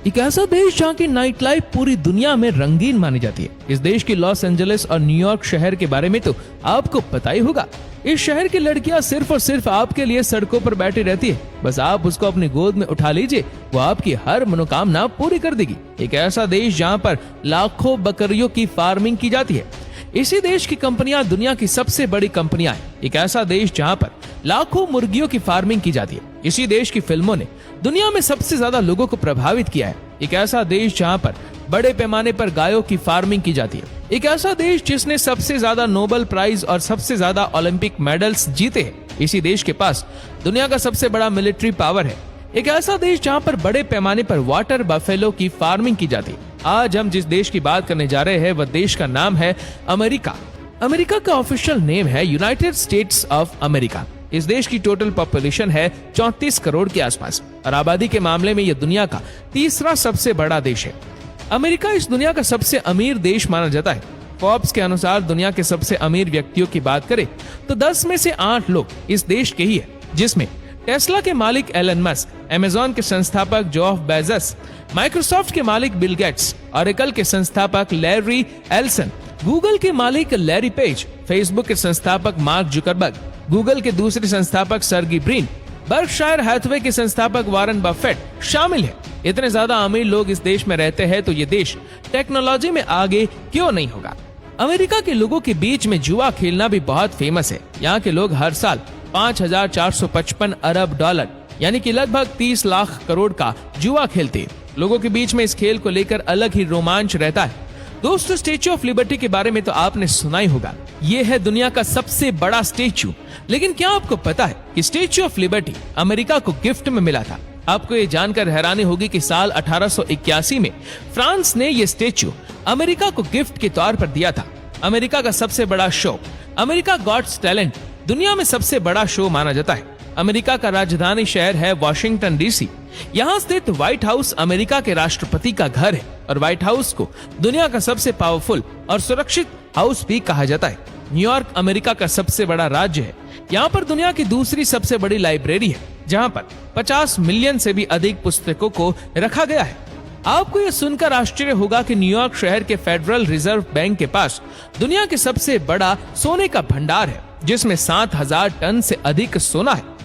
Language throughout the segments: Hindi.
एक ऐसा देश जहाँ की नाइट लाइफ पूरी दुनिया में रंगीन मानी जाती है। इस देश की लॉस एंजलिस और न्यूयॉर्क शहर के बारे में तो आपको पता ही होगा। इस शहर की लड़कियां सिर्फ और सिर्फ आपके लिए सड़कों पर बैठी रहती है। बस आप उसको अपनी गोद में उठा लीजिए, वो आपकी हर मनोकामना पूरी कर देगी। एक ऐसा देश जहाँ पर लाखों बकरियों की फार्मिंग की जाती है। इसी देश की कंपनियां दुनिया की सबसे बड़ी कंपनियां हैं। एक ऐसा देश जहां पर लाखों मुर्गियों की फार्मिंग की जाती है। इसी देश की फिल्मों ने दुनिया में सबसे ज्यादा लोगों को प्रभावित किया है। एक ऐसा देश जहां पर बड़े पैमाने पर गायों की फार्मिंग की जाती है। एक ऐसा देश जिसने सबसे ज्यादा नोबेल प्राइज और सबसे ज्यादा ओलंपिक मेडल्स जीते हैं। इसी देश के पास दुनिया का सबसे बड़ा मिलिट्री पावर है। एक ऐसा देश जहां पर बड़े पैमाने पर वाटर बफेलो की फार्मिंग की जाती है। आज हम जिस देश की बात करने जा रहे हैं वह देश का नाम है अमेरिका। अमेरिका का ऑफिशियल नेम है यूनाइटेड स्टेट्स ऑफ अमेरिका। इस देश की टोटल पॉपुलेशन है 34 करोड़ के आसपास और आबादी के मामले में यह दुनिया का तीसरा सबसे बड़ा देश है। अमेरिका इस दुनिया का सबसे अमीर देश माना जाता है। फोर्ब्स के अनुसार दुनिया के सबसे अमीर व्यक्तियों की बात करें तो 10 में से 8 लोग इस देश के ही है, जिसमें टेस्ला के मालिक एलन मस्क, अमेज़न के संस्थापक जेफ बेजोस, माइक्रोसॉफ्ट के मालिक बिल गेट्स, ऑरेकल के संस्थापक लैरी एल्सन, गूगल के मालिक लैरी पेज, फेसबुक के संस्थापक मार्क जुकरबर्ग, गूगल के दूसरे संस्थापक सर्गी ब्रिन, बर्कशायर हैथवे के संस्थापक वॉरेन बफेट शामिल है। इतने ज्यादा अमीर लोग इस देश में रहते हैं तो ये देश टेक्नोलॉजी में आगे क्यों नहीं होगा। अमेरिका के लोगों के बीच में जुआ खेलना भी बहुत फेमस है। यहाँ के लोग हर साल 5,455 अरब डॉलर यानी कि लगभग 30 लाख करोड़ का जुआ खेलते हैं। लोगों के बीच में इस खेल को लेकर अलग ही रोमांच रहता है। दोस्तों, स्टेच्यू ऑफ लिबर्टी के बारे में तो आपने सुना ही होगा। ये है दुनिया का सबसे बड़ा स्टेच्यू। लेकिन क्या आपको पता है कि स्टेच्यू ऑफ लिबर्टी अमेरिका को गिफ्ट में मिला था? आपको ये जानकर हैरानी होगी कि साल 1881 में फ्रांस ने ये स्टेच्यू अमेरिका को गिफ्ट के तौर पर दिया था। अमेरिका का सबसे बड़ा शो अमेरिका गॉट्स टैलेंट दुनिया में सबसे बड़ा शो माना जाता है। अमेरिका का राजधानी शहर है वॉशिंगटन डीसी। यहाँ स्थित व्हाइट हाउस अमेरिका के राष्ट्रपति का घर है और व्हाइट हाउस को दुनिया का सबसे पावरफुल और सुरक्षित हाउस भी कहा जाता है। न्यूयॉर्क अमेरिका का सबसे बड़ा राज्य है। यहाँ पर दुनिया की दूसरी सबसे बड़ी लाइब्रेरी है, जहाँ पर 50 मिलियन से भी अधिक पुस्तकों को रखा गया है। आपको यह सुनकर आश्चर्य होगा कि न्यूयॉर्क शहर के फेडरल रिजर्व बैंक के पास दुनिया के सबसे बड़ा सोने का भंडार है, जिसमें 7,000 टन से अधिक सोना है।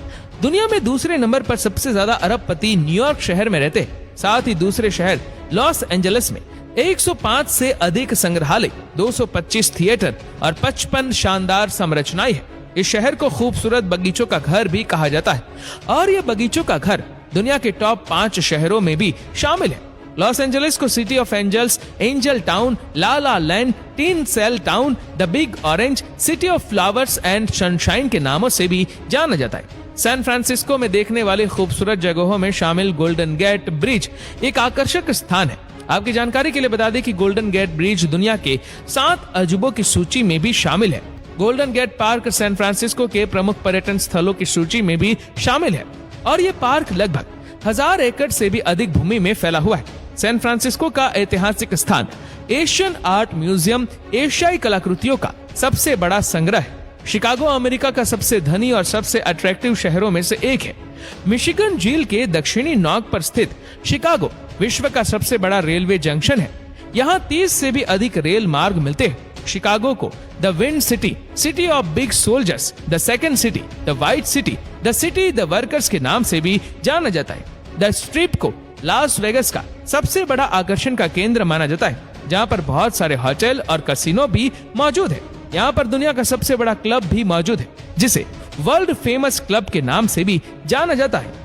दुनिया में दूसरे नंबर पर सबसे ज्यादा अरबपति न्यूयॉर्क शहर में रहते हैं। साथ ही दूसरे शहर लॉस एंजलिस में 105 से अधिक संग्रहालय, 225 थिएटर और 55 शानदार संरचनाएं हैं। इस शहर को खूबसूरत बगीचों का घर भी कहा जाता है और यह बगीचों का घर दुनिया के टॉप 5 शहरों में भी शामिल है। लॉस एंजलिस को City of Angels, Angel Town, La La Land, Tinseltown, the Big Orange, City of Flowers and Sunshine के नामों से भी जाना जाता है। सैन फ्रांसिस्को में देखने वाली खूबसूरत जगहों में शामिल गोल्डन गेट ब्रिज एक आकर्षक स्थान है। आपकी जानकारी के लिए बता दें कि गोल्डन गेट ब्रिज दुनिया के 7 अजूबों की सूची में भी शामिल है। Golden Gate Park San Francisco के प्रमुख पर्यटन स्थलों की सूची में भी शामिल है और ये पार्क लगभग 1000 एकड़ से भी अधिक भूमि में फैला हुआ है। सैन फ्रांसिस्को का ऐतिहासिक स्थान एशियन आर्ट म्यूजियम एशियाई कलाकृतियों का सबसे बड़ा संग्रह है। शिकागो अमेरिका का सबसे धनी और सबसे अट्रैक्टिव शहरों में से एक है। मिशिगन झील के दक्षिणी नॉक पर स्थित शिकागो विश्व का सबसे बड़ा रेलवे जंक्शन है। यहाँ 30 से भी अधिक रेल मार्ग मिलते हैं। शिकागो को the wind city, city of big soldiers, the second city, the white city, the city the workers के नाम से भी जाना जाता है। द स्ट्रिप को लास वेगस का सबसे बड़ा आकर्षण का केंद्र माना जाता है, जहाँ पर बहुत सारे होटल और कैसीनो भी मौजूद है। यहाँ पर दुनिया का सबसे बड़ा क्लब भी मौजूद है, जिसे वर्ल्ड फेमस क्लब के नाम से भी जाना जाता है।